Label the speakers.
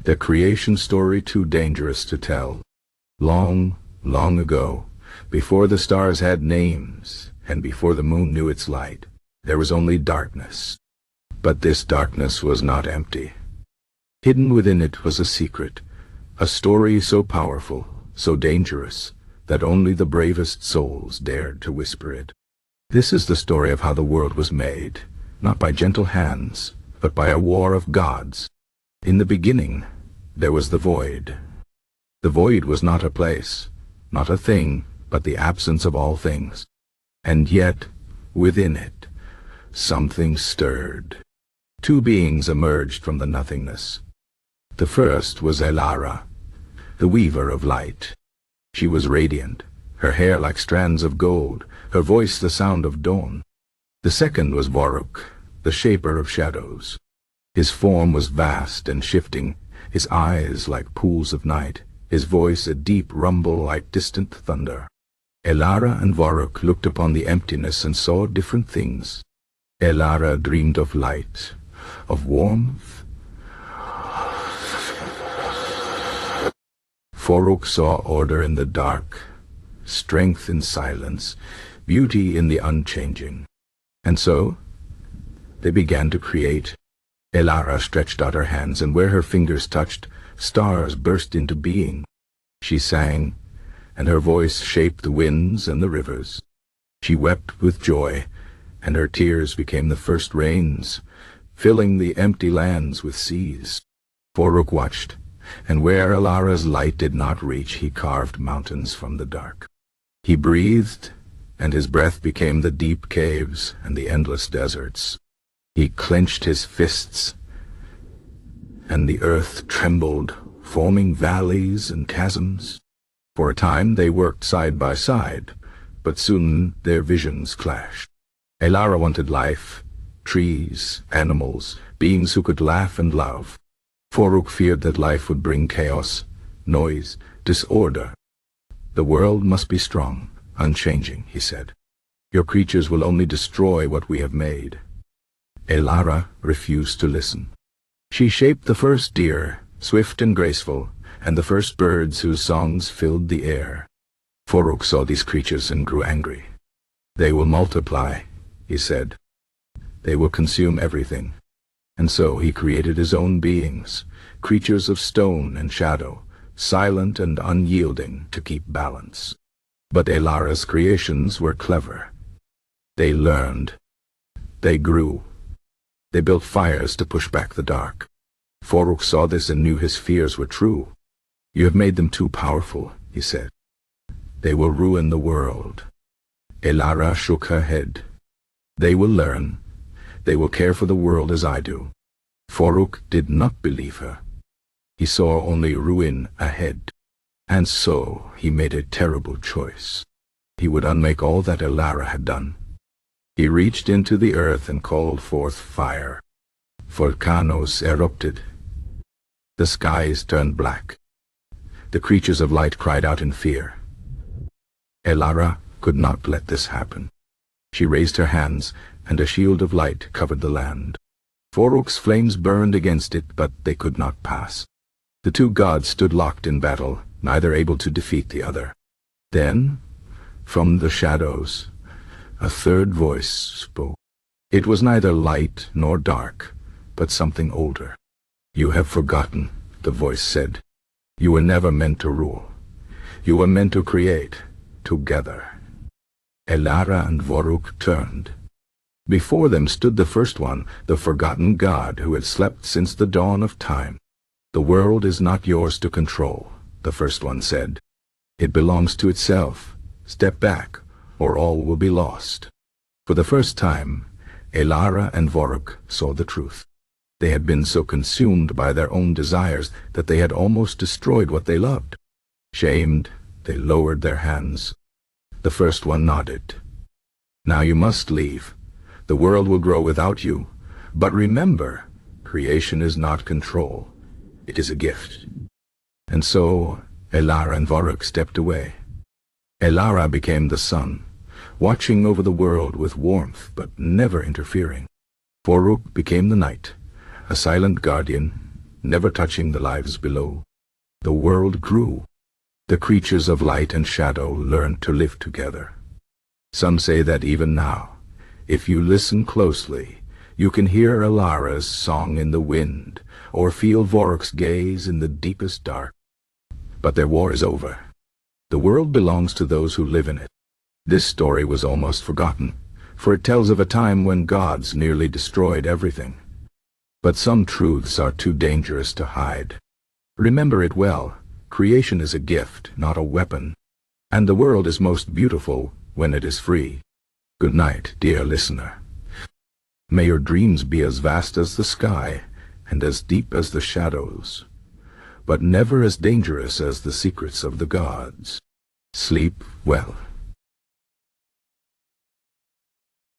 Speaker 1: their creation story too dangerous to tell. Long, long ago, before the stars had names, and before the moon knew its light, there was only darkness. But this darkness was not empty. Hidden within it was a secret, a story so powerful, so dangerous, that only the bravest souls dared to whisper it. This is the story of how the world was made, not by gentle hands, but by a war of gods. In the beginning, there was the void. The void was not a place, not a thing, but the absence of all things. And yet, within it, something stirred. Two beings emerged from the nothingness. The first was Aelara, the weaver of light. She was radiant, her hair like strands of gold, her voice the sound of dawn. The second was Vorruk, the shaper of shadows. His form was vast and shifting, his eyes like pools of night, his voice a deep rumble like distant thunder. Aelara and Vorruk looked upon the emptiness and saw different things. Aelara dreamed of light, of warmth. Vorruk saw order in the dark, strength in silence, beauty in the unchanging. And so, they began to create. Aelara stretched out her hands, and where her fingers touched, stars burst into being. She sang, and her voice shaped the winds and the rivers. She wept with joy, and her tears became the first rains, filling the empty lands with seas. Vorruk watched, and where Aelara's light did not reach, he carved mountains from the dark. He breathed, and his breath became the deep caves and the endless deserts. He clenched his fists, and the earth trembled, forming valleys and chasms. For a time they worked side by side, but soon their visions clashed. Aelara wanted life, trees, animals, beings who could laugh and love. Vorruk feared that life would bring chaos, noise, disorder. The world must be strong, unchanging, he said. Your creatures will only destroy what we have made. Aelara refused to listen. She shaped the first deer, swift and graceful, and the first birds whose songs filled the air. Vorruk saw these creatures and grew angry. They will multiply, he said. They will consume everything. And so he created his own beings, creatures of stone and shadow, silent and unyielding to keep balance. But Aelara's creations were clever. They learned. They grew. They built fires to push back the dark. Vorruk saw this and knew his fears were true. You have made them too powerful, he said. They will ruin the world. Aelara shook her head. They will learn. They will care for the world as I do. Vorruk did not believe her. He saw only ruin ahead. And so he made a terrible choice. He would unmake all that Aelara had done. He reached into the earth and called forth fire. Volcanoes erupted. The skies turned black. The creatures of light cried out in fear. Aelara could not let this happen. She raised her hands, and a shield of light covered the land. Vorruk's flames burned against it, but they could not pass. The two gods stood locked in battle, neither able to defeat the other. Then, from the shadows, a third voice spoke. It was neither light nor dark, but something older. You have forgotten, the voice said. You were never meant to rule. You were meant to create, together. Aelara and Vorruk turned. Before them stood the first one, the forgotten god who had slept since the dawn of time. The world is not yours to control, the first one said. It belongs to itself. Step back, or all will be lost. For the first time, Aelara and Vorruk saw the truth. They had been so consumed by their own desires that they had almost destroyed what they loved. Shamed, they lowered their hands. The first one nodded. Now you must leave. The world will grow without you. But remember, creation is not control. It is a gift. And so, Aelara and Vorruk stepped away. Aelara became the sun, watching over the world with warmth but never interfering. Vorruk became the night, a silent guardian, never touching the lives below. The world grew. The creatures of light and shadow learned to live together. Some say that even now, if you listen closely, you can hear Aelara's song in the wind, or feel Vorruk's gaze in the deepest dark. But their war is over. The world belongs to those who live in it. This story was almost forgotten, for it tells of a time when gods nearly destroyed everything. But some truths are too dangerous to hide. Remember it well. Creation is a gift, not a weapon. And the world is most beautiful when it is free. Good night, dear listener. May your dreams be as vast as the sky, and as deep as the shadows, but never as dangerous as the secrets of the gods. Sleep well.